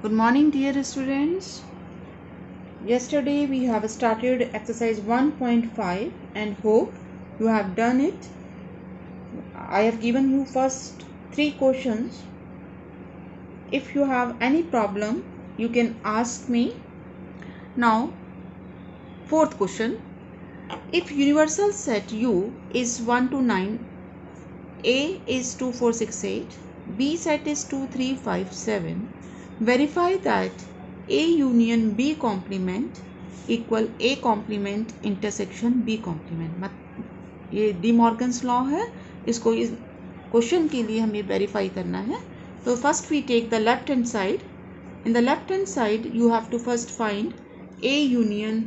Good morning, dear students. Yesterday we have started exercise 1.5 and hope you have done it. I have given you first 3 questions. If you have any problem, you can ask me. Now, fourth question. If universal set U is 1 to 9, A is 2, 4, 6, 8, B set is 2, 3, 5, 7, verify that A union B complement equal A complement intersection B complement. ये De Morgan's law है, इसको इस question के लिए हमें verify करना है। तो first we take the left hand side. In the left hand side you have to first find A union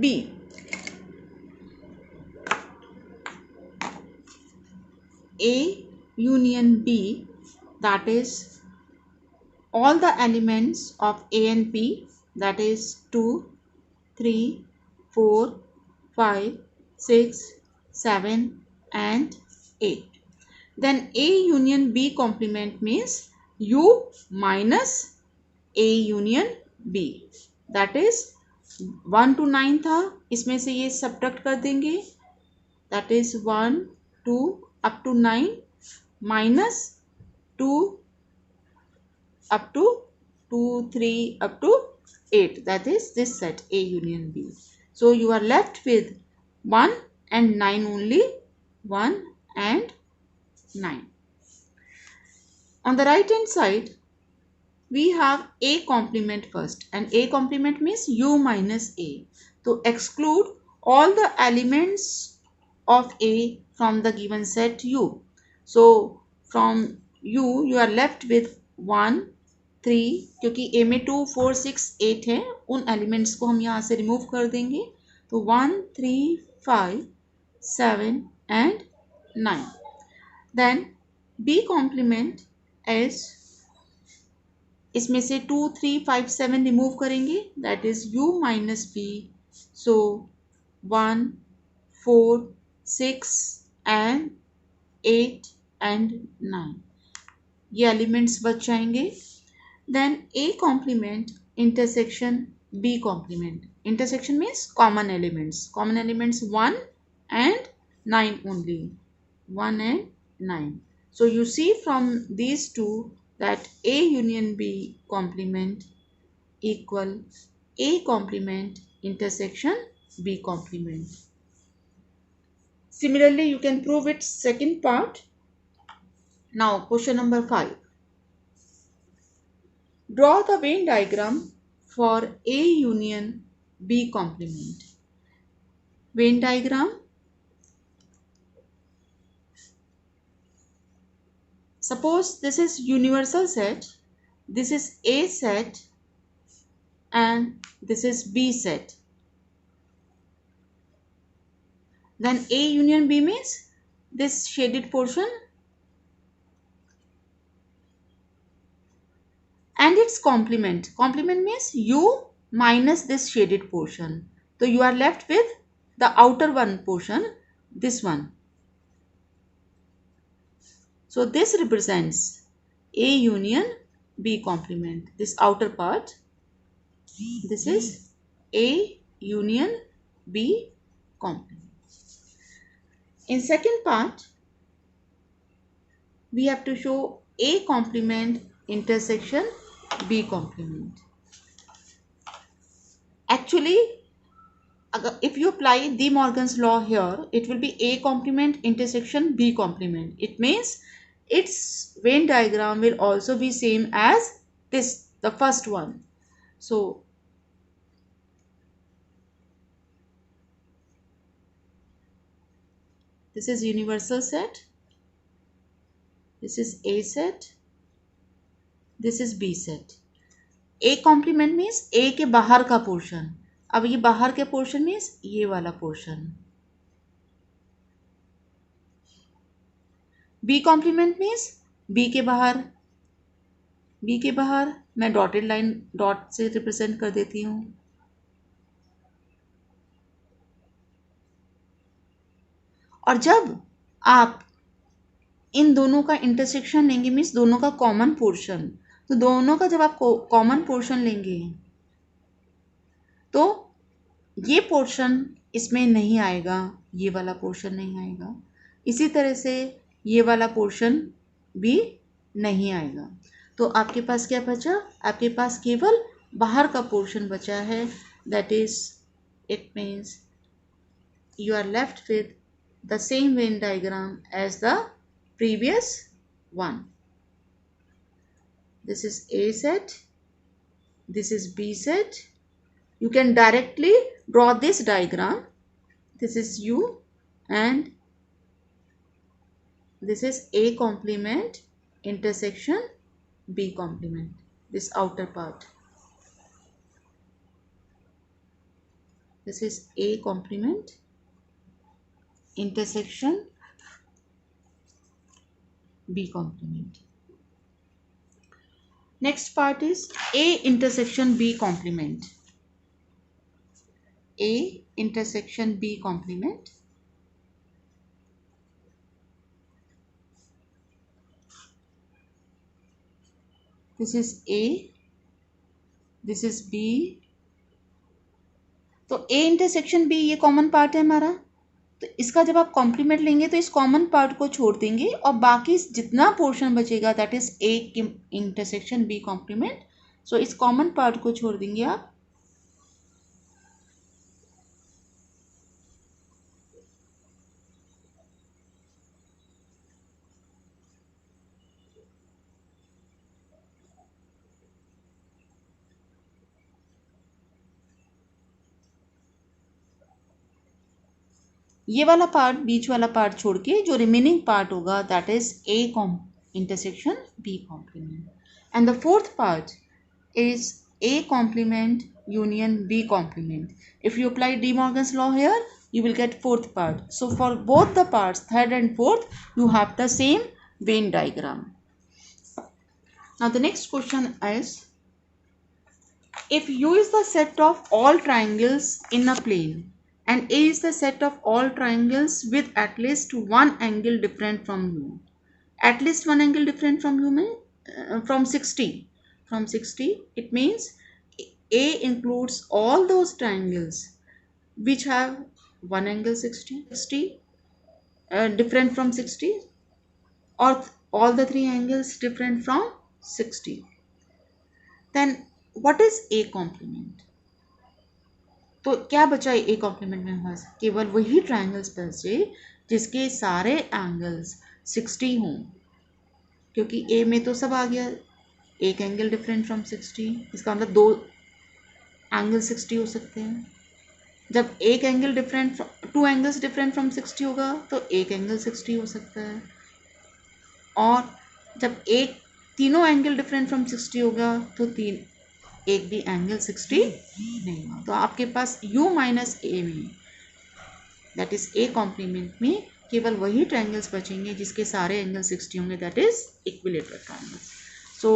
B। A union B, that is all the elements of A and B, that is 2, 3, 4, 5, 6, 7 and 8. Then A union B complement means U minus A union B, that is 1 to 9 था, इसमें से ये subtract कर देंगे, that is 1, 2 up to 9 minus 2 up to 2, 3 up to 8, that is this set A union B. So you are left with 1 and 9 only, 1 and 9. On the right hand side we have A complement first, and A complement means U minus A. So exclude all the elements of A from the given set U. So from U you are left with 1, 3, क्योंकि A में 2, 4, 6, 8 है, उन elements को हम यहाँ से remove कर देंगे। तो 1, 3, 5, 7 and 9. Then B complement is, इसमें से 2, 3, 5, 7 रिमूव करेंगे, that is U minus B. So 1, 4, 6 and 8 and 9 ये एलिमेंट्स बच जाएंगे। Then A complement intersection B complement. Intersection means common elements 1 and 9 only, 1 and 9. So you see from these two that A union B complement equal A complement intersection B complement. Similarly, you can prove its second part. Now question number 5. Draw the Venn diagram for A union B complement. Venn diagram. Suppose this is universal set, this is A set and this is B set. Then A union B means this shaded portion and its complement. Complement means U minus this shaded portion. So you are left with the outer one portion, this one. So this represents A union B complement. This outer part, this is A union B complement. In second part, we have to show A complement intersection B complement. Actually, if you apply De Morgan's law here, it will be A complement intersection B complement. It means its Venn diagram will also be same as this, the first one. So this is universal set, this is A set, this is B set. A complement means A के बाहर का portion. अब ये बाहर के portion means ये वाला portion. B complement means B के बाहर, B के बाहर मैं डॉटेड लाइन डॉट से रिप्रेजेंट कर देती हूँ। और जब आप इन दोनों का इंटरसेक्शन लेंगे मीन्स दोनों का कॉमन पोर्शन, तो तो दोनों का जब आप कॉमन पोर्शन लेंगे तो ये पोर्शन इसमें नहीं आएगा, ये वाला पोर्शन नहीं आएगा, इसी तरह से ये वाला पोर्शन भी नहीं आएगा। तो आपके पास क्या बचा? आपके पास केवल बाहर का पोर्शन बचा है, that is it means you are left with the same Venn diagram as the previous one. This is A set, this is B set. You can directly draw this diagram. This is U and this is A complement intersection B complement, this outer part. This is A complement intersection B complement. Next part is A intersection B complement. A intersection B complement. This is A, this is B. तो A intersection B ये common part है हमारा, तो इसका जब आप complement लेंगे तो इस कॉमन पार्ट को छोड़ देंगे और बाकी जितना पोर्शन बचेगा that is A intersection B complement. So इस कॉमन पार्ट को छोड़ देंगे आप. ये वाला पार्ट, बीच वाला पार्ट छोड़ के जो रिमेनिंग पार्ट होगा that is A intersection B complement. And the fourth part is A complement union B complement. If you apply De Morgan's law here, you will get fourth part. So for both the parts, third and fourth, you have the same Venn diagram. Now the next question is, if U is the set of all triangles in a plane and A is the set of all triangles with at least one angle different from U. At least one angle different from U means from 60. From 60, it means A includes all those triangles which have one angle 60 different from 60, or all the three angles different from 60. Then what is A complement? तो क्या बचा A complement में? बस केवल वही triangles बचे जिसके सारे एंगल्स 60 हों, क्योंकि A में तो सब आ गया. एक एंगल डिफरेंट फ्रॉम 60, इसका मतलब दो एंगल 60 हो सकते हैं. जब एक angle different, two angles different from 60 होगा तो एक एंगल 60 हो सकता है. और जब एक तीनों एंगल डिफरेंट फ्रॉम 60 होगा तो एक भी एंगल 60 नहीं होगा. तो आपके पास U माइनस A में, दैट इज A कॉम्प्लीमेंट में, केवल वही ट्राइंगल्स बचेंगे जिसके सारे एंगल 60 होंगे, that is equilateral triangles. So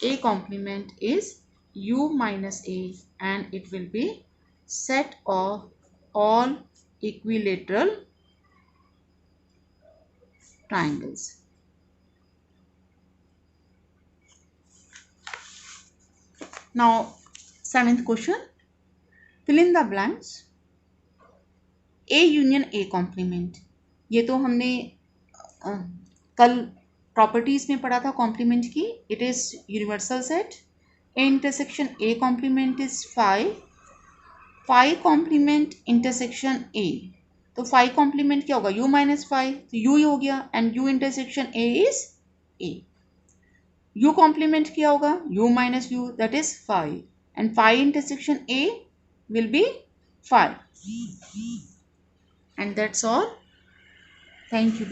A complement is U minus A and it will be set of all equilateral triangles. Now 7th question, fill in the blanks. A union A complement. ये तो हमने कल properties में पढ़ा था complement की. It is universal set. A intersection A complement is 5. 5 complement intersection A, तो 5 complement क्या होगा? U माइनस 5, तो U ही हो गया. And U intersection A is A. U complement क्या होगा? U minus U, that is 5. And 5 intersection A will be 5. And that's all. Thank you.